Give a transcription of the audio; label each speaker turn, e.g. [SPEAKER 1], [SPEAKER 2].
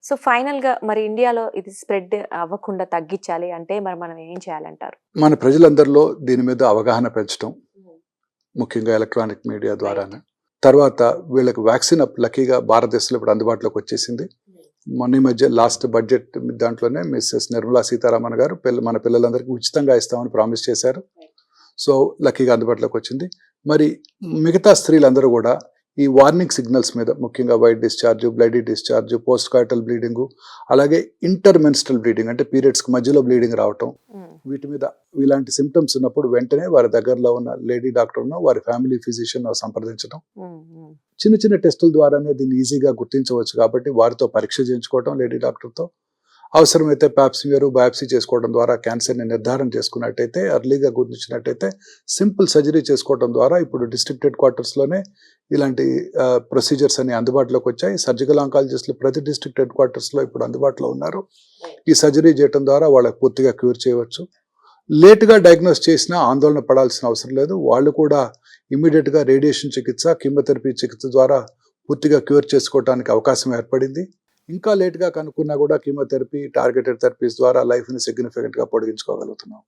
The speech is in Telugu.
[SPEAKER 1] సో ఫైనల్‌గా మరి ఇండియాలో ఇది స్ప్రెడ్ అవ్వకుండా తగ్గించాలి అంటే మరి మనం ఏం చేయాలంటారు?
[SPEAKER 2] మన ప్రజలందరిలో దీని మీద అవగాహన పెంచడం,
[SPEAKER 1] హ్మ్.
[SPEAKER 2] ముఖ్యంగా ఎలక్ట్రానిక్ మీడియా
[SPEAKER 1] రైట్.
[SPEAKER 2] ద్వారానే. తర్వాత వీళ్ళకి వ్యాక్సిన్ లక్కీగా భారతదేశంలో ఇప్పుడు అందుబాటులోకి వచ్చేసింది.
[SPEAKER 1] హ్మ్.
[SPEAKER 2] మొన్న ఈ మధ్య లాస్ట్ బడ్జెట్ దాంట్లోనే మిసెస్ నిర్మలా సీతారామన్ గారు మన పిల్లలందరికీ ఉచితంగా ఇస్తామని ప్రామిస్ చేశారు. సో లక్కీగా అందుబాటులోకి వచ్చింది. మరి మిగతా స్త్రీలందరూ కూడా ఈ వార్నింగ్ సిగ్నల్స్ మీద, ముఖ్యంగా white discharge, bloody discharge, post cartel bleeding, అలాగే ఇంటర్మెన్స్ట్రల్ బ్లీడింగ్ అంటే పీరియడ్స్కి మధ్యలో బ్లీడింగ్ రావటం,
[SPEAKER 1] హ్మ్.
[SPEAKER 2] వీటి మీద ఇలాంటి సిమ్టమ్స్ ఉన్నప్పుడు వెంటనే వారి దగ్గరలో ఉన్న లేడీ డాక్టర్ను, వారి ఫ్యామిలీ ఫిజిషియన్ సంప్రదించడం.
[SPEAKER 1] హ్మ్. హ్మ్.
[SPEAKER 2] చిన్న చిన్న టెస్టుల ద్వారానే దీన్ని ఈజీగా గుర్తించవచ్చు కాబట్టి వారితో పరీక్ష చేయించుకోవడం లేడీ డాక్టర్తో. అవసరమైతే పాప్స్మియర్, బయాప్సీ చేసుకోవడం ద్వారా క్యాన్సర్ని నిర్ధారణ చేసుకున్నట్టయితే, ఎర్లీగా గుర్తించినట్టయితే సింపుల్ సర్జరీ చేసుకోవడం ద్వారా ఇప్పుడు డిస్ట్రిక్ట్ హెడ్ క్వార్టర్స్లోనే ఇలాంటి ప్రొసీజర్స్ అన్ని అందుబాటులోకి వచ్చాయి. సర్జికల్ ఆంకాలజిస్టులు ప్రతి డిస్ట్రిక్ట్ హెడ్ క్వార్టర్స్లో ఇప్పుడు అందుబాటులో ఉన్నారు. ఈ సర్జరీ చేయడం ద్వారా వాళ్ళకి పూర్తిగా క్యూర్ చేయవచ్చు. లేటుగా డయాగ్నోస్ చేసినా ఆందోళన పడాల్సిన అవసరం లేదు. వాళ్ళు కూడా ఇమ్మీడియట్గా రేడియేషన్ చికిత్స, కీమోథెరపీ చికిత్స ద్వారా పూర్తిగా క్యూర్ చేసుకోవడానికి అవకాశం ఏర్పడింది. ఇంకా లేటుగా కనుక్కున్నా కూడా కీమోథెరపీ, టార్గెటెడ్ థెరపీస్ ద్వారా లైఫ్ని సిగ్నిఫికెంట్గా పొడిగించుకోగలుగుతున్నాం.